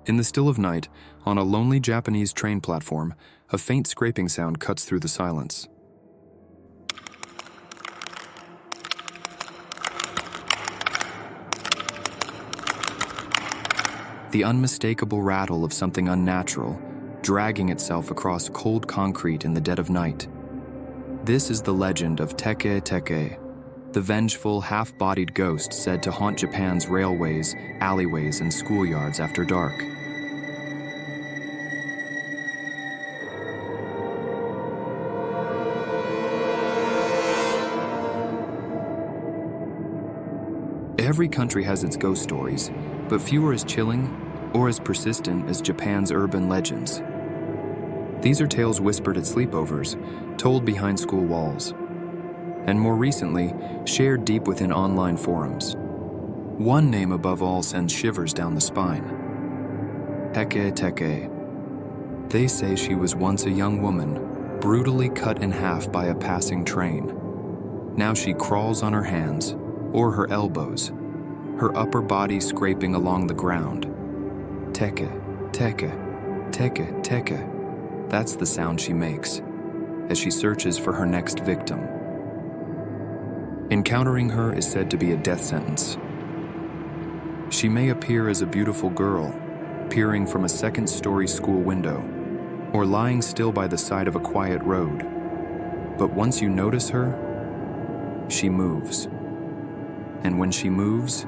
In the still of night, on a lonely Japanese train platform, a faint scraping sound cuts through the silence. The unmistakable rattle of something unnatural, dragging itself across cold concrete in the dead of night. This is the legend of Teke Teke, the vengeful, half-bodied ghost said to haunt Japan's railways, alleyways, and schoolyards after dark. Every country has its ghost stories, but few are as chilling or as persistent as Japan's urban legends. These are tales whispered at sleepovers, told behind school walls, and more recently, shared deep within online forums. One name above all sends shivers down the spine. Teke Teke. They say she was once a young woman, brutally cut in half by a passing train. Now she crawls on her hands, or her elbows, her upper body scraping along the ground. Teke, teke, teke, teke. That's the sound she makes as she searches for her next victim. Encountering her is said to be a death sentence. She may appear as a beautiful girl, peering from a second-story school window, or lying still by the side of a quiet road. But once you notice her, she moves. And when she moves,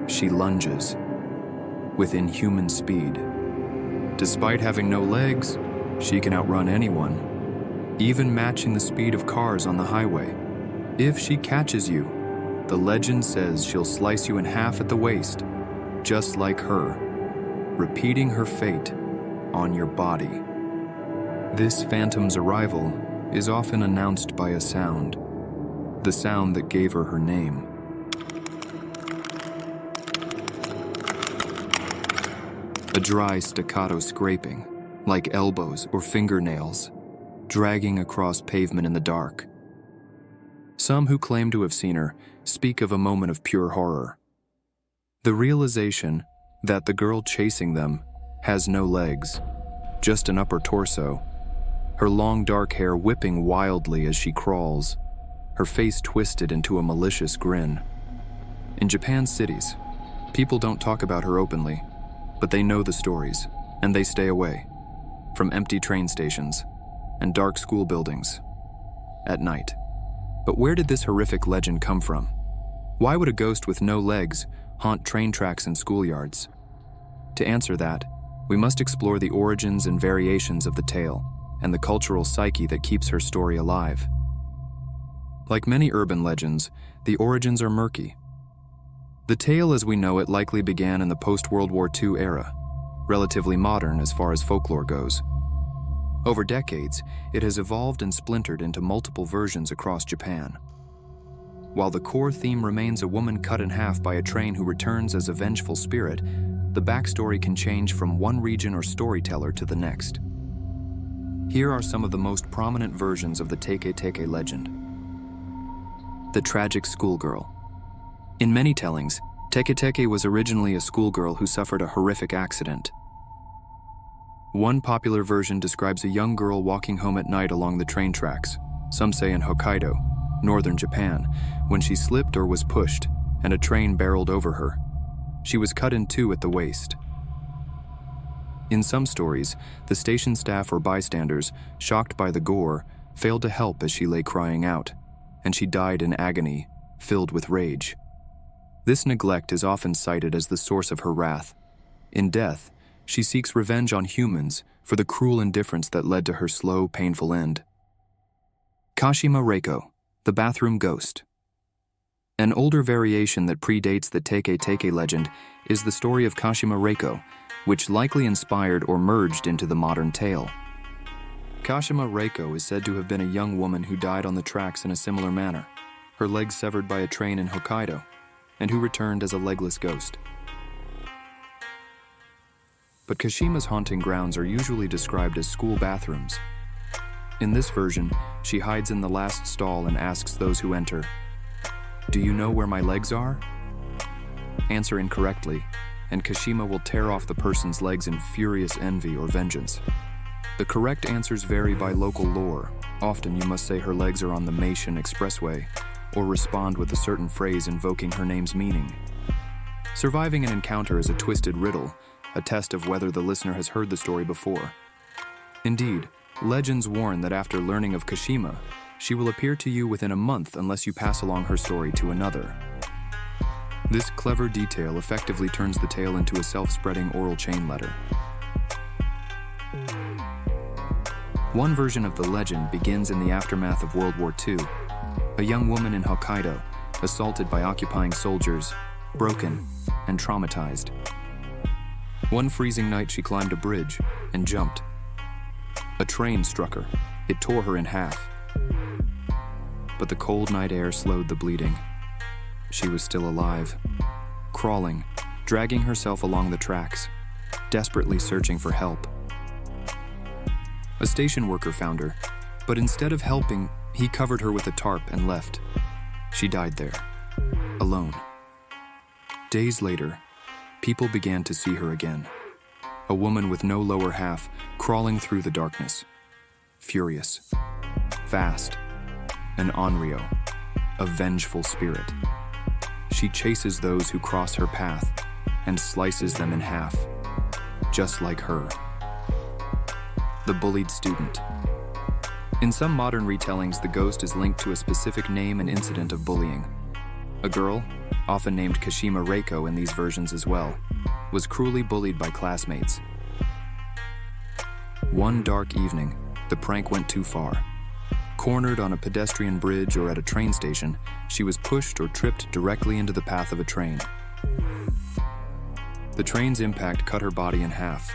she lunges with inhuman speed. Despite having no legs, she can outrun anyone, even matching the speed of cars on the highway. If she catches you, the legend says she'll slice you in half at the waist, just like her, repeating her fate on your body. This phantom's arrival is often announced by a sound, the sound that gave her her name. A dry staccato scraping, like elbows or fingernails, dragging across pavement in the dark. Some who claim to have seen her speak of a moment of pure horror. The realization that the girl chasing them has no legs, just an upper torso, her long dark hair whipping wildly as she crawls, her face twisted into a malicious grin. In Japan's cities, people don't talk about her openly, but they know the stories, and they stay away from empty train stations and dark school buildings at night. But where did this horrific legend come from? Why would a ghost with no legs haunt train tracks and schoolyards? To answer that, we must explore the origins and variations of the tale and the cultural psyche that keeps her story alive. Like many urban legends, the origins are murky. The tale as we know it likely began in the post-World War II era, relatively modern as far as folklore goes. Over decades, it has evolved and splintered into multiple versions across Japan. While the core theme remains a woman cut in half by a train who returns as a vengeful spirit, the backstory can change from one region or storyteller to the next. Here are some of the most prominent versions of the Teke Teke legend. The tragic schoolgirl. In many tellings, Teke Teke was originally a schoolgirl who suffered a horrific accident. One popular version describes a young girl walking home at night along the train tracks, some say in Hokkaido, northern Japan, when she slipped or was pushed, and a train barreled over her. She was cut in two at the waist. In some stories, the station staff or bystanders, shocked by the gore, failed to help as she lay crying out, and she died in agony, filled with rage. This neglect is often cited as the source of her wrath. In death, she seeks revenge on humans for the cruel indifference that led to her slow, painful end. Kashima Reiko, the bathroom ghost. An older variation that predates the Teke Teke legend is the story of Kashima Reiko, which likely inspired or merged into the modern tale. Kashima Reiko is said to have been a young woman who died on the tracks in a similar manner, her legs severed by a train in Hokkaido, and who returned as a legless ghost. But Kashima's haunting grounds are usually described as school bathrooms. In this version, she hides in the last stall and asks those who enter, "Do you know where my legs are?" Answer incorrectly, and Kashima will tear off the person's legs in furious envy or vengeance. The correct answers vary by local lore. Often you must say her legs are on the Meishin Expressway, or respond with a certain phrase invoking her name's meaning. Surviving an encounter is a twisted riddle, a test of whether the listener has heard the story before. Indeed, legends warn that after learning of Kashima, she will appear to you within a month unless you pass along her story to another. This clever detail effectively turns the tale into a self-spreading oral chain letter. One version of the legend begins in the aftermath of World War II. A young woman in Hokkaido, assaulted by occupying soldiers, broken and traumatized. One freezing night she climbed a bridge and jumped. A train struck her. It tore her in half. But the cold night air slowed the bleeding. She was still alive, crawling, dragging herself along the tracks, desperately searching for help. A station worker found her, but instead of helping, he covered her with a tarp and left. She died there, alone. Days later, people began to see her again. A woman with no lower half, crawling through the darkness. Furious, fast, an onryō, a vengeful spirit. She chases those who cross her path and slices them in half, just like her. The bullied student. In some modern retellings, the ghost is linked to a specific name and incident of bullying. A girl, often named Kashima Reiko in these versions as well, was cruelly bullied by classmates. One dark evening, the prank went too far. Cornered on a pedestrian bridge or at a train station, she was pushed or tripped directly into the path of a train. The train's impact cut her body in half.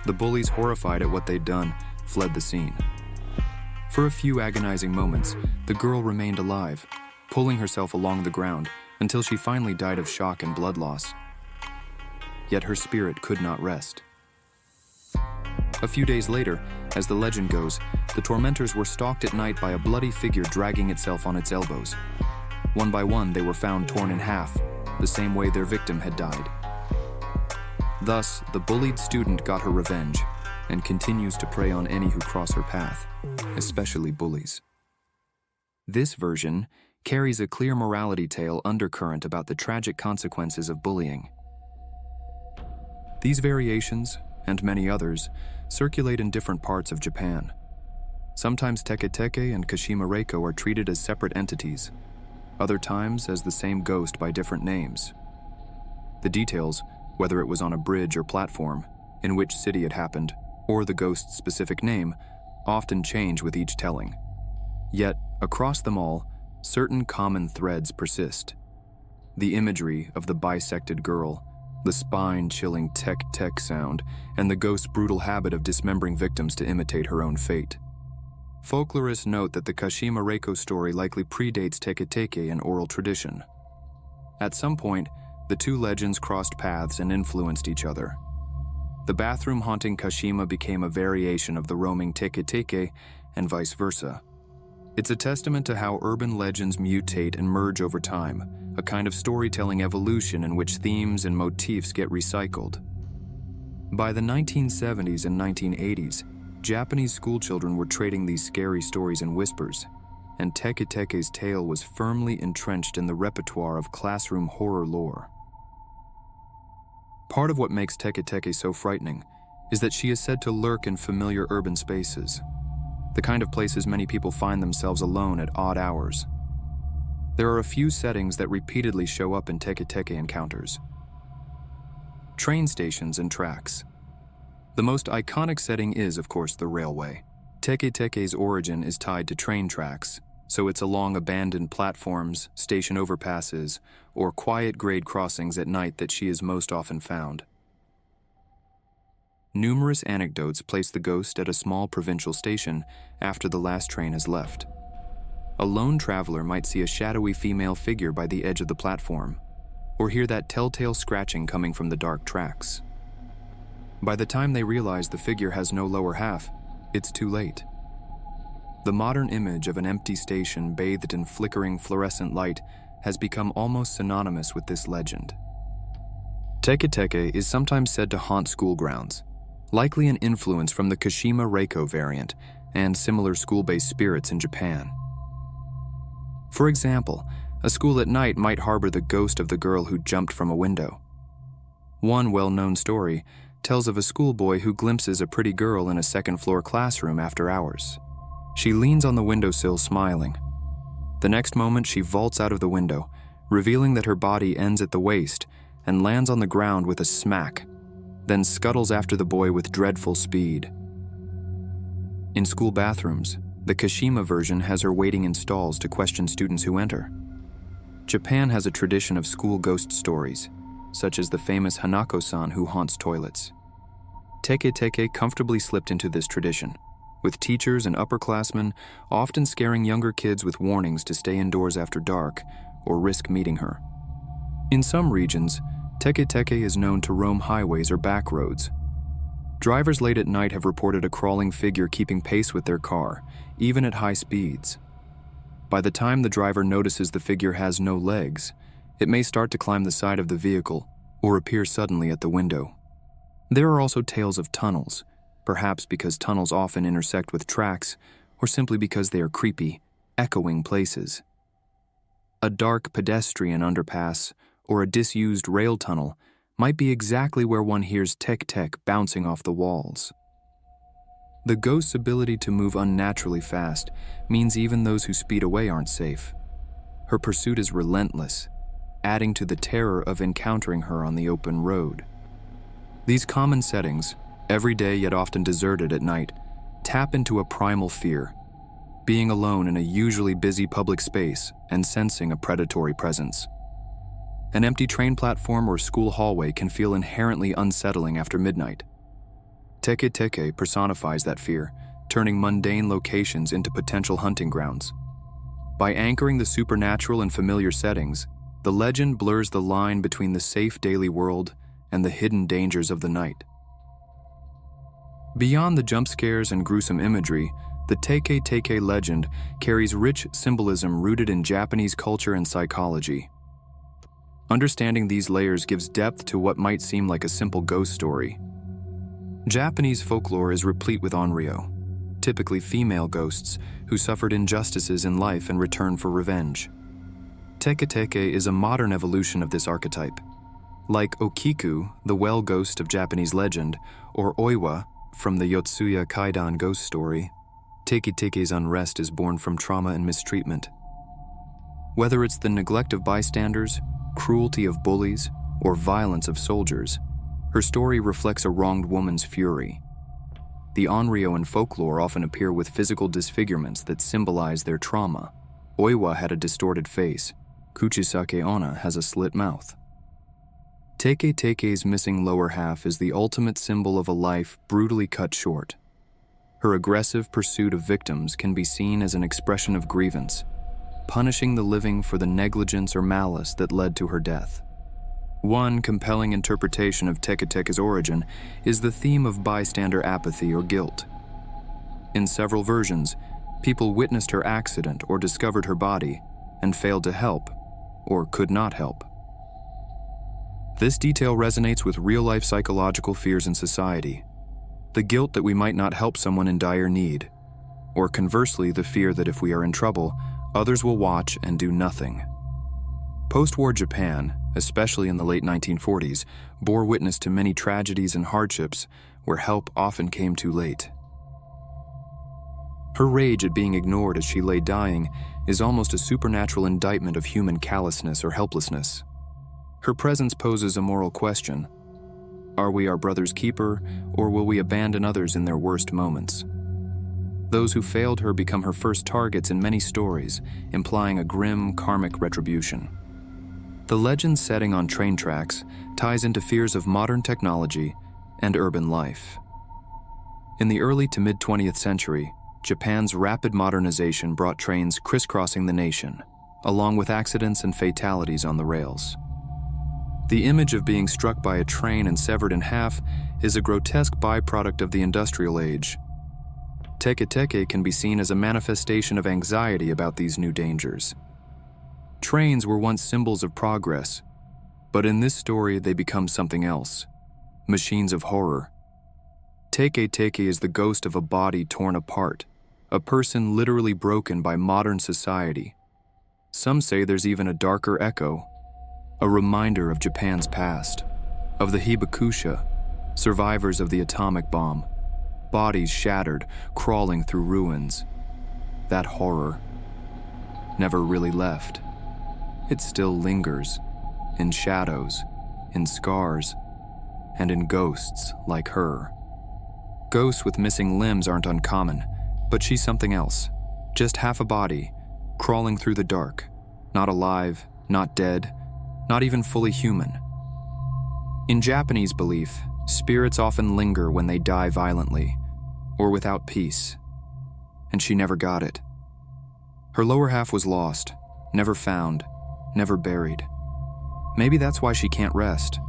The bullies, horrified at what they'd done, fled the scene. For a few agonizing moments, the girl remained alive, pulling herself along the ground until she finally died of shock and blood loss. Yet her spirit could not rest. A few days later, as the legend goes, the tormentors were stalked at night by a bloody figure dragging itself on its elbows. One by one, they were found torn in half, the same way their victim had died. Thus, the bullied student got her revenge and continues to prey on any who cross her path, especially bullies. This version carries a clear morality tale undercurrent about the tragic consequences of bullying. These variations, and many others, circulate in different parts of Japan. Sometimes Teke Teke and Kashima Reiko are treated as separate entities, other times as the same ghost by different names. The details, whether it was on a bridge or platform, in which city it happened, or the ghost's specific name, often change with each telling. Yet, across them all, certain common threads persist. The imagery of the bisected girl, the spine-chilling Teke Teke sound, and the ghost's brutal habit of dismembering victims to imitate her own fate. Folklorists note that the Kashima Reiko story likely predates Teke Teke in oral tradition. At some point, the two legends crossed paths and influenced each other. The bathroom-haunting Kashima became a variation of the roaming Teke Teke, and vice versa. It's a testament to how urban legends mutate and merge over time, a kind of storytelling evolution in which themes and motifs get recycled. By the 1970s and 1980s, Japanese schoolchildren were trading these scary stories in whispers, and Teke Teke's tale was firmly entrenched in the repertoire of classroom horror lore. Part of what makes Teke Teke so frightening is that she is said to lurk in familiar urban spaces, the kind of places many people find themselves alone at odd hours. There are a few settings that repeatedly show up in Teke Teke encounters. Train stations and tracks. The most iconic setting is, of course, the railway. Teke Teke's origin is tied to train tracks, so it's along abandoned platforms, station overpasses, or quiet grade crossings at night that she is most often found. Numerous anecdotes place the ghost at a small provincial station after the last train has left. A lone traveler might see a shadowy female figure by the edge of the platform, or hear that telltale scratching coming from the dark tracks. By the time they realize the figure has no lower half, it's too late. The modern image of an empty station bathed in flickering fluorescent light has become almost synonymous with this legend. Teke Teke is sometimes said to haunt school grounds, likely an influence from the Kashima Reiko variant and similar school-based spirits in Japan. For example, a school at night might harbor the ghost of the girl who jumped from a window. One well-known story tells of a schoolboy who glimpses a pretty girl in a second-floor classroom after hours. She leans on the windowsill smiling. The next moment, she vaults out of the window, revealing that her body ends at the waist and lands on the ground with a smack, then scuttles after the boy with dreadful speed. In school bathrooms, the Kashima version has her waiting in stalls to question students who enter. Japan has a tradition of school ghost stories, such as the famous Hanako-san who haunts toilets. Teke Teke comfortably slipped into this tradition, with teachers and upperclassmen often scaring younger kids with warnings to stay indoors after dark or risk meeting her. In some regions, Teke Teke is known to roam highways or back roads. Drivers late at night have reported a crawling figure keeping pace with their car, even at high speeds. By the time the driver notices the figure has no legs, it may start to climb the side of the vehicle or appear suddenly at the window. There are also tales of tunnels, perhaps because tunnels often intersect with tracks or simply because they are creepy, echoing places. A dark pedestrian underpass or a disused rail tunnel might be exactly where one hears tek-tek bouncing off the walls. The ghost's ability to move unnaturally fast means even those who speed away aren't safe. Her pursuit is relentless, adding to the terror of encountering her on the open road. These common settings, everyday yet often deserted at night, tap into a primal fear, being alone in a usually busy public space and sensing a predatory presence. An empty train platform or school hallway can feel inherently unsettling after midnight. Teke Teke personifies that fear, turning mundane locations into potential hunting grounds. By anchoring the supernatural in familiar settings, the legend blurs the line between the safe daily world and the hidden dangers of the night. Beyond the jump scares and gruesome imagery, the Teke Teke legend carries rich symbolism rooted in Japanese culture and psychology. Understanding these layers gives depth to what might seem like a simple ghost story. Japanese folklore is replete with onryō, typically female ghosts who suffered injustices in life in return for revenge. Teke Teke is a modern evolution of this archetype. Like Okiku, the well ghost of Japanese legend, or Oiwa from the Yotsuya Kaidan ghost story, Teke Teke's unrest is born from trauma and mistreatment. Whether it's the neglect of bystanders, cruelty of bullies, or violence of soldiers, her story reflects a wronged woman's fury. The onryō in folklore often appear with physical disfigurements that symbolize their trauma. Oiwa had a distorted face. Kuchisake Onna has a slit mouth. Teke Teke's missing lower half is the ultimate symbol of a life brutally cut short. Her aggressive pursuit of victims can be seen as an expression of grievance, punishing the living for the negligence or malice that led to her death. One compelling interpretation of Teke Teke's origin is the theme of bystander apathy or guilt. In several versions, people witnessed her accident or discovered her body and failed to help or could not help. This detail resonates with real-life psychological fears in society. The guilt that we might not help someone in dire need, or conversely, the fear that if we are in trouble, others will watch and do nothing. Post-war Japan, especially in the late 1940s, bore witness to many tragedies and hardships where help often came too late. Her rage at being ignored as she lay dying is almost a supernatural indictment of human callousness or helplessness. Her presence poses a moral question. Are we our brother's keeper, or will we abandon others in their worst moments? Those who failed her become her first targets in many stories, implying a grim, karmic retribution. The legend's setting on train tracks ties into fears of modern technology and urban life. In the early to mid-20th century, Japan's rapid modernization brought trains crisscrossing the nation, along with accidents and fatalities on the rails. The image of being struck by a train and severed in half is a grotesque byproduct of the industrial age. Teke Teke can be seen as a manifestation of anxiety about these new dangers. Trains were once symbols of progress, But in this story, they become something else. Machines of horror. Teke Teke is the ghost of a body torn apart, a person literally broken by modern society. Some say there's even a darker echo, a reminder of Japan's past, of the hibakusha, survivors of the atomic bomb, bodies shattered, crawling through ruins. That horror never really left. It still lingers, in shadows, in scars, and in ghosts like her. Ghosts with missing limbs aren't uncommon, but she's something else. Just half a body, crawling through the dark, not alive, not dead, not even fully human. In Japanese belief, spirits often linger when they die violently, or without peace. And she never got it. Her lower half was lost, never found, never buried. Maybe that's why she can't rest.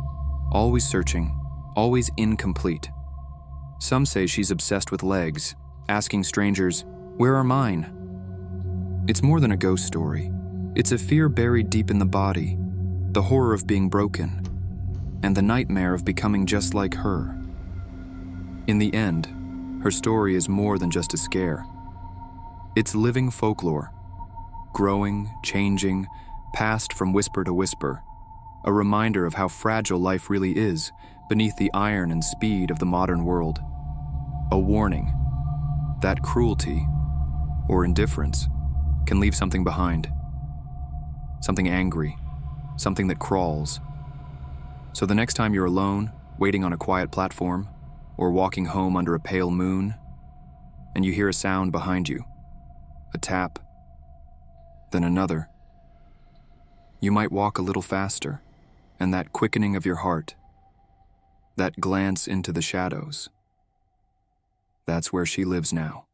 Always searching, always incomplete. Some say she's obsessed with legs, asking strangers, "Where are mine?" It's more than a ghost story. It's a fear buried deep in the body, the horror of being broken, and the nightmare of becoming just like her. In the end, her story is more than just a scare. It's living folklore, growing, changing, passed from whisper to whisper, a reminder of how fragile life really is beneath the iron and speed of the modern world. A warning that cruelty or indifference can leave something behind, something angry, something that crawls. So the next time you're alone, waiting on a quiet platform, or walking home under a pale moon, and you hear a sound behind you, a tap, then another, you might walk a little faster, and that quickening of your heart, that glance into the shadows, that's where she lives now.